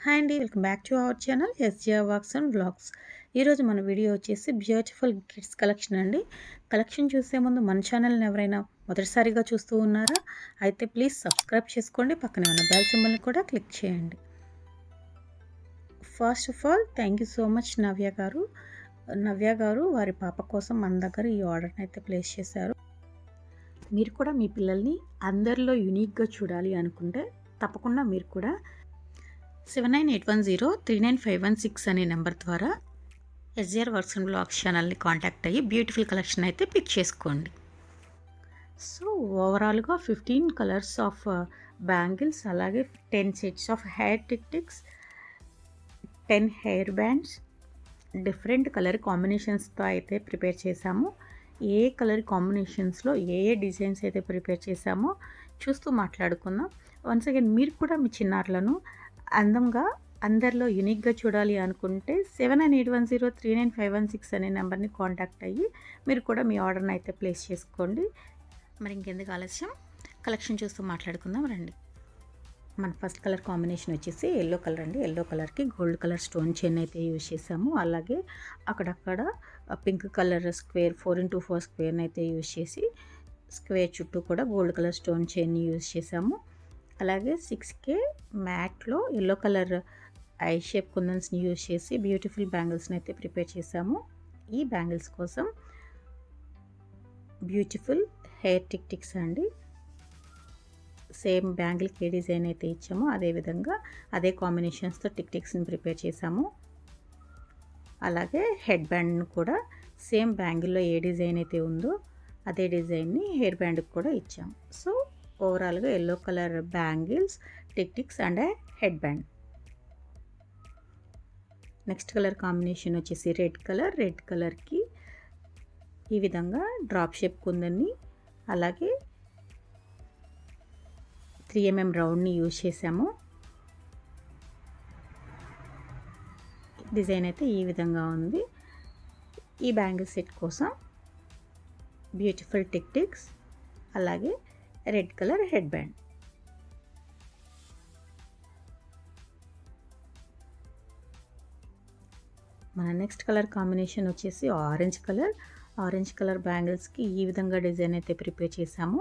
Hi అండి. Welcome back to our channel SJR works and vlogs. ఈరోజు మన video వచ్చేసి బ్యూటిఫుల్ కిడ్స్ కలెక్షన్ అండి. కలెక్షన్ చూసే ముందు మన ఛానల్‌ని ఎవరైనా మొదటిసారిగా చూస్తూ ఉన్నారా? అయితే ప్లీజ్ సబ్స్క్రైబ్ చేసుకోండి. పక్కనే ఉన్న బెల్ సింబల్‌ని కూడా క్లిక్ చేయండి. First of all thank you so much Navya garu వారి పాప కోసం మన దగ్గర ఈ ఆర్డర్‌ని అయితే ప్లేస్ చేశారు. మీరు కూడా మీ పిల్లల్ని అందరిలో యూనిక్‌గా చూడాలి అనుకుంటే తప్పకుండా మీరు కూడా 7981039516 అనే నెంబర్ ద్వారా ఎస్‌జేఆర్ వర్క్స్ అండ్ వ్లాగ్స్ ఛానల్ని కాంటాక్ట్ అయ్యి బ్యూటిఫుల్ కలెక్షన్ అయితే పిక్ చేసుకోండి. సో ఓవరాల్గా 15 కలర్స్ ఆఫ్ బ్యాంగిల్స్, అలాగే 10 sets of hair ticks, 10 hair bands different colour కాంబినేషన్స్తో అయితే ప్రిపేర్ చేశాము. ఏ కలర్ కాంబినేషన్స్లో ఏ డిజైన్స్ అయితే ప్రిపేర్ చేశామో చూస్తూ మాట్లాడుకుందాం. వన్స్ అగైన్ మీరు కూడా మీ చిన్నారులను అందంగా అందరిలో యూనిక్గా చూడాలి అనుకుంటే 7981039516 అనే నెంబర్ని కాంటాక్ట్ అయ్యి మీరు కూడా మీ ఆర్డర్ని అయితే ప్లేస్ చేసుకోండి. మరి ఇంకెందుకు ఆలస్యం, కలెక్షన్ చూస్తూ మాట్లాడుకుందాం రండి. మన ఫస్ట్ కలర్ కాంబినేషన్ వచ్చేసి ఎల్లో కలర్ అండి. ఎల్లో కలర్కి గోల్డ్ కలర్ స్టోన్ చైన్ అయితే యూజ్ చేసాము. అలాగే అక్కడక్కడ పింక్ కలర్ స్క్వేర్ 4x4 స్క్వేర్ని అయితే యూజ్ చేసి స్క్వేర్ చుట్టూ కూడా గోల్డ్ కలర్ స్టోన్ చైన్ని యూజ్ చేసాము. అలాగే 6K మ్యాట్లో ఎల్లో కలర్ ఐ షేప్ కుందన్స్ని యూజ్ చేసి బ్యూటిఫుల్ బ్యాంగిల్స్ని అయితే ప్రిపేర్ చేసాము. ఈ బ్యాంగిల్స్ కోసం బ్యూటిఫుల్ హెయిర్ టిక్స్ అండి. సేమ్ బ్యాంగిల్కి ఏ డిజైన్ అయితే ఇచ్చామో అదేవిధంగా అదే కాంబినేషన్స్తో టిక్స్ని ప్రిపేర్ చేసాము. అలాగే హెడ్ బ్యాండ్ను కూడా సేమ్ బ్యాంగిల్లో ఏ డిజైన్ అయితే ఉందో అదే డిజైన్ని హెయిర్ బ్యాండ్కి కూడా ఇచ్చాము. సో ఓవరాల్గా yellow colour bangles, ticks and head band. Next colour combination వచ్చేసి రెడ్ కలర్కి ఈ విధంగా డ్రాప్ షేప్ కుందని, అలాగే 3mm రౌండ్ని యూజ్ చేసాము. డిజైన్ అయితే ఈ విధంగా ఉంది. ఈ బ్యాంగిల్ సెట్ కోసం బ్యూటిఫుల్ టిక్స్ అలాగే రెడ్ కలర్ హెడ్ బ్యాండ్. మన నెక్స్ట్ కలర్ కాంబినేషన్ వచ్చేసి ఆరెంజ్ కలర్ బ్యాంగిల్స్కి ఈ విధంగా డిజైన్ అయితే ప్రిపేర్ చేసాము.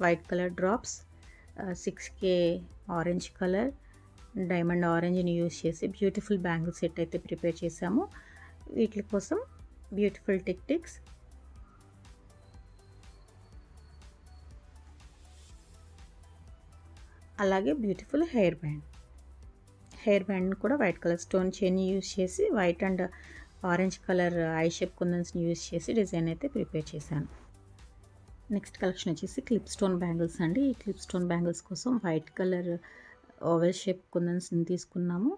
White colour drops, 6K orange colour, diamond ఆరెంజ్ని యూజ్ చేసి బ్యూటిఫుల్ బ్యాంగిల్ సెట్ అయితే ప్రిపేర్ చేసాము. వీటి కోసం బ్యూటిఫుల్ టిక్స్, అలాగే బ్యూటిఫుల్ హెయిర్ బ్యాండ్ కూడా white colour stone chain use చేసి white and orange colour eye shape కుందన్స్ని యూజ్ చేసి డిజైన్ అయితే ప్రిపేర్ చేశాను. నెక్స్ట్ కలెక్షన్ వచ్చేసి క్లిప్ స్టోన్ బ్యాంగిల్స్ అండి. ఈ క్లిప్ స్టోన్ బ్యాంగిల్స్ కోసం వైట్ కలర్ ఓవెల్ షేప్ కుందన్స్ని తీసుకున్నాము,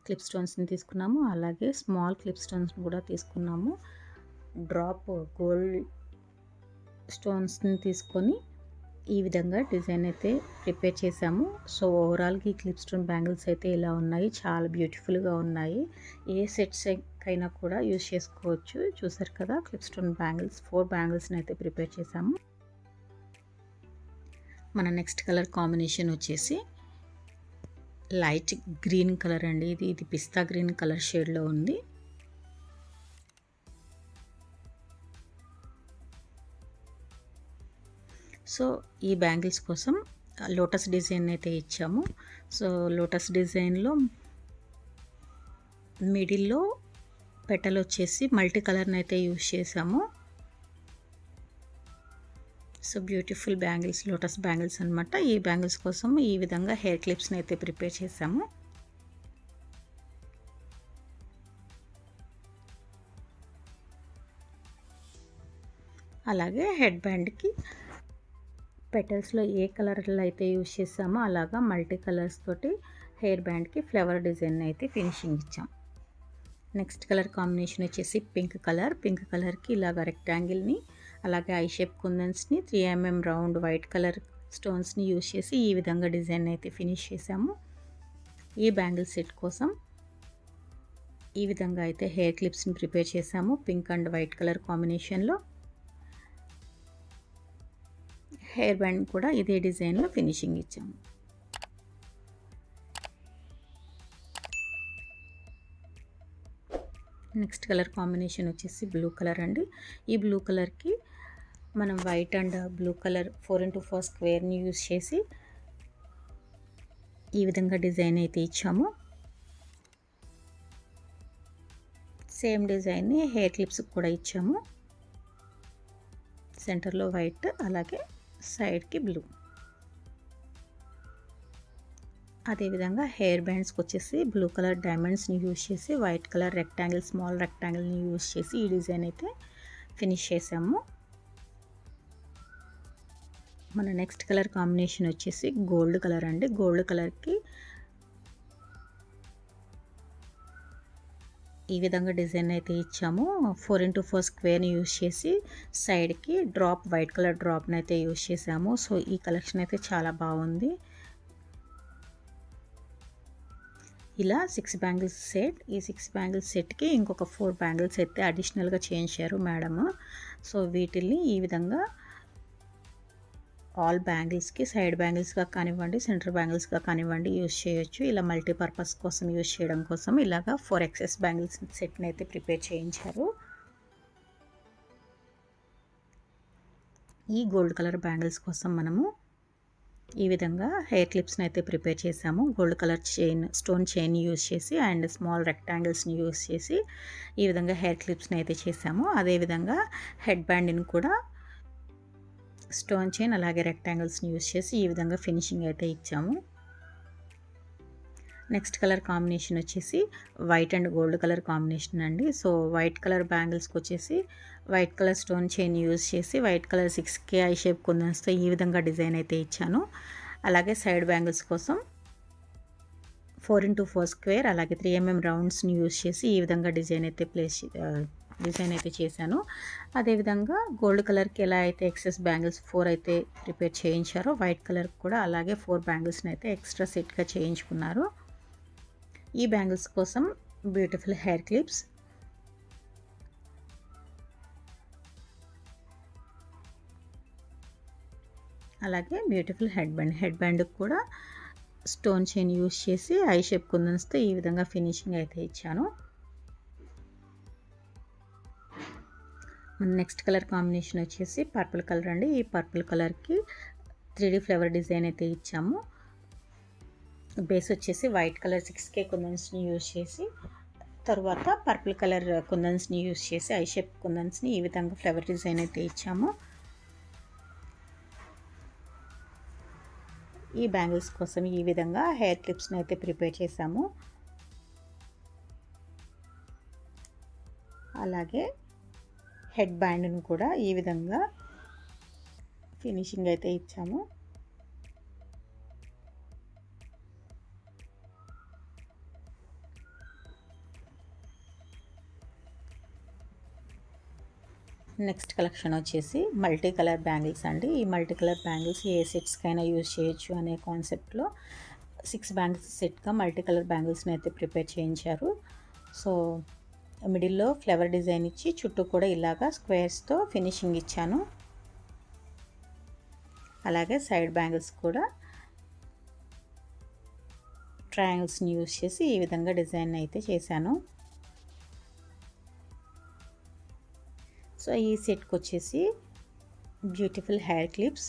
క్లిప్ స్టోన్స్ని తీసుకున్నాము, అలాగే స్మాల్ క్లిప్ స్టోన్స్ని కూడా తీసుకున్నాము. డ్రాప్ గోల్డ్ స్టోన్స్ని తీసుకొని ఈ విధంగా డిజైన్ అయితే ప్రిపేర్ చేసాము. సో ఓవరాల్గా ఈ క్లిప్ స్టోన్ బ్యాంగిల్స్ అయితే ఇలా ఉన్నాయి, చాలా బ్యూటిఫుల్గా ఉన్నాయి. ఏ సెట్స్ అయినా కూడా యూజ్ చేసుకోవచ్చు. చూసారు కదా, క్లిప్ స్టోన్ బ్యాంగిల్స్ 4 బ్యాంగిల్స్ని అయితే ప్రిపేర్ చేసాము. మన నెక్స్ట్ కలర్ కాంబినేషన్ వచ్చేసి లైట్ గ్రీన్ కలర్ అండి. ఇది పిస్తా గ్రీన్ కలర్ షేడ్లో ఉంది. సో ఈ బ్యాంగిల్స్ కోసం లోటస్ డిజైన్ అయితే ఇచ్చాము. సో లోటస్ డిజైన్లో మిడిల్లో పెటల్ వచ్చేసి మల్టీ కలర్ని అయితే యూజ్ చేసాము. So beautiful bangles, lotus bangles అనమాట. ఈ బ్యాంగిల్స్ కోసం ఈ విధంగా హెయిర్ క్లిప్స్ని అయితే ప్రిపేర్ చేసాము. అలాగే హెడ్ బ్యాండ్కి పెటల్స్లో ఏ కలర్లో అయితే యూజ్ చేసామో అలాగా మల్టీ కలర్స్ తోటి హెయిర్ బ్యాండ్కి ఫ్లవర్ డిజైన్ అయితే ఫినిషింగ్ ఇచ్చాం. నెక్స్ట్ కలర్ కాంబినేషన్ వచ్చేసి పింక్ కలర్కి ఇలాగ రెక్టాంగిల్ని, అలాగే ఐ షేప్ కుందన్స్ని, 3mm రౌండ్ వైట్ కలర్ స్టోన్స్ని యూజ్ చేసి ఈ విధంగా డిజైన్ అయితే ఫినిష్ చేసాము. ఈ బ్యాంగిల్ సెట్ కోసం ఈ విధంగా అయితే హెయిర్ క్లిప్స్ని ప్రిపేర్ చేసాము పింక్ అండ్ వైట్ కలర్ కాంబినేషన్లో. హెయిర్ బ్యాండ్ కూడా ఇదే డిజైన్లో ఫినిషింగ్ ఇచ్చాము. నెక్స్ట్ కలర్ కాంబినేషన్ వచ్చేసి బ్లూ కలర్ అండి. ఈ బ్లూ కలర్కి మనం white and blue colour 4x4 స్క్వేర్ని యూజ్ చేసి ఈ విధంగా డిజైన్ అయితే ఇచ్చాము. సేమ్ డిజైన్ని హెయిర్ క్లిప్స్కి కూడా ఇచ్చాము. సెంటర్లో వైట్, అలాగే సైడ్కి బ్లూ. అదేవిధంగా హెయిర్ బ్యాండ్స్కి వచ్చేసి బ్లూ కలర్ డైమండ్స్ని యూజ్ చేసి వైట్ కలర్ రెక్టాంగిల్, స్మాల్ రెక్టాంగిల్ని యూజ్ చేసి ఈ డిజైన్ అయితే ఫినిష్ చేసాము. మన నెక్స్ట్ కలర్ కాంబినేషన్ వచ్చేసి గోల్డ్ కలర్ అండి. గోల్డ్ కలర్కి ఈ విధంగా డిజైన్ అయితే ఇచ్చాము. 4x4 స్క్వేర్ని యూజ్ చేసి సైడ్కి డ్రాప్, వైట్ కలర్ డ్రాప్ని అయితే యూజ్ చేసాము. సో ఈ కలెక్షన్ అయితే చాలా బాగుంది. ఇలా 6 బ్యాంగిల్స్ సెట్. ఈ 6 బ్యాంగిల్స్ సెట్కి ఇంకొక 4 బ్యాంగిల్స్ అయితే అడిషనల్గా చేయించారు మేడము. సో వీటిల్ని ఈ విధంగా ఆల్ బ్యాంగిల్స్కి సైడ్ బ్యాంగిల్స్గా కానివ్వండి, సెంటర్ బ్యాంగిల్స్గా కానివ్వండి యూజ్ చేయొచ్చు. ఇలా మల్టీపర్పస్ కోసం యూజ్ చేయడం కోసం ఇలాగా 4 ఎక్సెస్ బ్యాంగిల్స్ సెట్ని అయితే ప్రిపేర్ చేయించారు. ఈ గోల్డ్ కలర్ బ్యాంగిల్స్ కోసం మనము ఈ విధంగా హెయిర్ క్లిప్స్ని అయితే ప్రిపేర్ చేసాము. Gold colour chain, stone chain use చేసి అండ్ స్మాల్ రెక్టాంగిల్స్ని యూజ్ చేసి ఈ విధంగా హెయిర్ క్లిప్స్ని అయితే చేసాము. అదేవిధంగా హెడ్ బ్యాండ్ని కూడా స్టోన్ చైన్ అలాగే రెక్టాంగిల్స్ని యూజ్ చేసి ఈ విధంగా ఫినిషింగ్ అయితే ఇచ్చాము. నెక్స్ట్ కలర్ కాంబినేషన్ వచ్చేసి white and gold colour combination అండి. సో వైట్ కలర్ బ్యాంగిల్స్కి వచ్చేసి white colour stone chain use చేసి white colour 6K eye shape కుందన్స్తో ఈ విధంగా డిజైన్ అయితే ఇచ్చాను. అలాగే సైడ్ బ్యాంగిల్స్ కోసం 4x4 స్క్వేర్ అలాగే 3mm రౌండ్స్ని యూజ్ చేసి ఈ విధంగా డిజైన్ అయితే చేశాను. అదేవిధంగా గోల్డ్ కలర్కి ఎలా అయితే ఎక్సెస్ బ్యాంగిల్స్ 4 అయితే ప్రిపేర్ చేయించారో వైట్ కలర్కి కూడా అలాగే 4 బ్యాంగిల్స్ని అయితే ఎక్స్ట్రా సెట్గా చేయించుకున్నారు. ఈ బ్యాంగిల్స్ కోసం బ్యూటిఫుల్ హెయిర్ క్లిప్స్, అలాగే బ్యూటిఫుల్ హెడ్ బ్యాండ్. హెడ్ బ్యాండ్కి కూడా స్టోన్ చైన్ యూజ్ చేసి ఐ షేప్ కుందన్స్తో ఈ విధంగా ఫినిషింగ్ అయితే ఇచ్చాను. మన నెక్స్ట్ కలర్ కాంబినేషన్ వచ్చేసి పర్పుల్ కలర్ అండి. ఈ పర్పుల్ కలర్కి 3D ఫ్లవర్ డిజైన్ అయితే ఇచ్చాము. బేస్ వచ్చేసి వైట్ కలర్ 6K కుందన్స్ని యూజ్ చేసి తర్వాత పర్పుల్ కలర్ కుందన్స్ని యూజ్ చేసి ఐ షేప్ కుందన్స్ని ఈ విధంగా ఫ్లవర్ డిజైన్ అయితే ఇచ్చాము. ఈ బ్యాంగిల్స్ కోసం ఈ విధంగా హెయిర్ క్లిప్స్ని అయితే ప్రిపేర్ చేసాము. అలాగే హెడ్ బ్యాండ్ను కూడా ఈ విధంగా ఫినిషింగ్ అయితే ఇచ్చాము. నెక్స్ట్ కలెక్షన్ వచ్చేసి మల్టీ కలర్ బ్యాంగిల్స్ అండి. ఈ మల్టీ కలర్ బ్యాంగిల్స్ ఏ సెట్స్కైనా యూజ్ చేయొచ్చు అనే కాన్సెప్ట్లో 6 బ్యాంగిల్స్ సెట్గా మల్టీ కలర్ బ్యాంగిల్స్ని అయితే ప్రిపేర్ చేయించారు. సో మిడిల్లో ఫ్లవర్ డిజైన్ ఇచ్చి చుట్టూ కూడా ఇలాగా స్క్వేర్స్తో ఫినిషింగ్ ఇచ్చాను. అలాగే సైడ్ బ్యాంగిల్స్ కూడా ట్రయాంగిల్స్ని యూజ్ చేసి ఈ విధంగా డిజైన్ అయితే చేశాను. సో ఈ సెట్కి వచ్చేసి beautiful hair clips,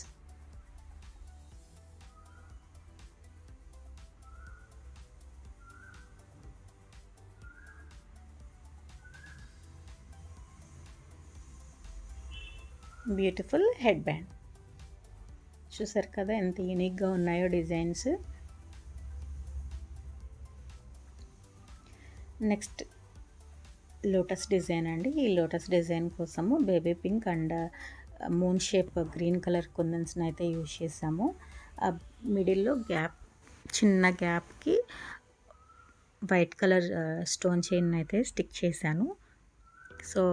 beautiful head band. చూసారు కదా ఎంత యూనిక్గా ఉన్నాయో డిజైన్స్. నెక్స్ట్ లోటస్ డిజైన్ అండి. ఈ లోటస్ డిజైన్ కోసము baby pink and moon shape green colour కుందన్స్ని అయితే యూజ్ చేసాము. మిడిల్లో గ్యాప్, చిన్న గ్యాప్కి వైట్ కలర్ స్టోన్ చైన్ అయితే స్టిక్ చేశాను. సో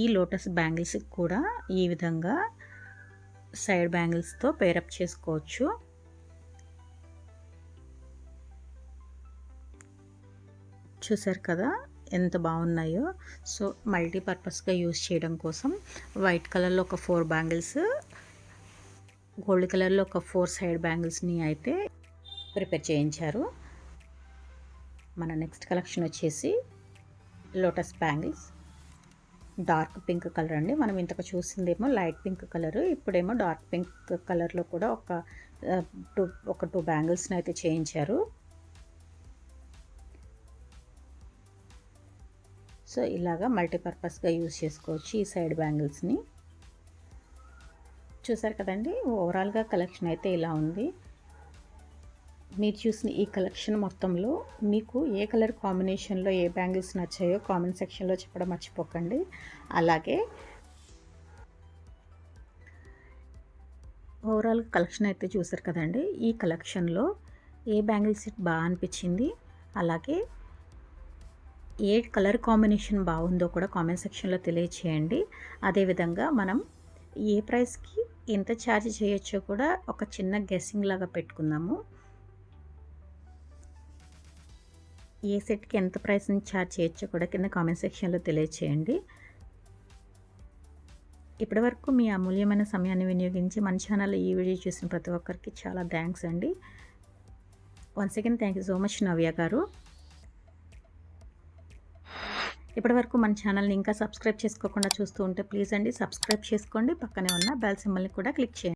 ఈ లోటస్ బ్యాంగిల్స్ కూడా ఈ విధంగా సైడ్ బ్యాంగిల్స్తో పేరప్ చేసుకోవచ్చు. చూసారు కదా ఎంత బాగున్నాయో. సో మల్టీపర్పస్గా యూజ్ చేయడం కోసం వైట్ కలర్లో ఒక 4 బ్యాంగిల్స్, గోల్డ్ కలర్లో ఒక 4 సైడ్ బ్యాంగిల్స్ని అయితే ప్రిపేర్ చేయించారు. మన నెక్స్ట్ కలెక్షన్ వచ్చేసి lotus bangles. Dark pink colour అండి. మనం ఇంతకు చూసిందేమో లైట్ పింక్ కలర్, ఇప్పుడేమో డార్క్ పింక్ కలర్లో కూడా ఒక టూ బ్యాంగిల్స్ని అయితే చేయించారు. సో ఇలాగా మల్టీపర్పస్గా యూజ్ చేసుకోవచ్చు ఈ సైడ్ బ్యాంగిల్స్ని. చూసారు కదండి, ఓవరాల్గా కలెక్షన్ అయితే ఇలా ఉంది. మీరు చూసిన ఈ కలెక్షన్ మొత్తంలో మీకు ఏ కలర్ కాంబినేషన్లో ఏ బ్యాంగిల్స్ నచ్చాయో కామెంట్ సెక్షన్లో చెప్పడం మర్చిపోకండి. అలాగే ఓవరాల్ కలెక్షన్ అయితే చూసారు కదండి, ఈ కలెక్షన్లో ఏ బ్యాంగిల్ సెట్ బాగా అనిపించింది, అలాగే ఏ కలర్ కాంబినేషన్ బాగుందో కూడా కామెంట్ సెక్షన్లో తెలియచేయండి. అదేవిధంగా మనం ఏ ప్రైస్కి ఎంత ఛార్జ్ చేయొచ్చో కూడా ఒక చిన్న గెస్సింగ్ లాగా పెట్టుకుందాము. ఏ సెట్కి ఎంత ప్రైస్ని ఛార్జ్ చేయొచ్చో కూడా కింద కామెంట్ సెక్షన్లో తెలియచేయండి. ఇప్పటివరకు మీ అమూల్యమైన సమయాన్ని వినియోగించి మన ఛానల్లో ఈ వీడియో చూసిన ప్రతి ఒక్కరికి చాలా థ్యాంక్స్ అండి. Once again thank you so much Navya garu. ఇప్పటివరకు మన ఛానల్ని ఇంకా సబ్స్క్రైబ్ చేసుకోకుండా చూస్తూ ఉంటే ప్లీజ్ అండి సబ్స్క్రైబ్ చేసుకోండి. పక్కనే ఉన్న బెల్ సింబల్ని కూడా క్లిక్ చేయండి.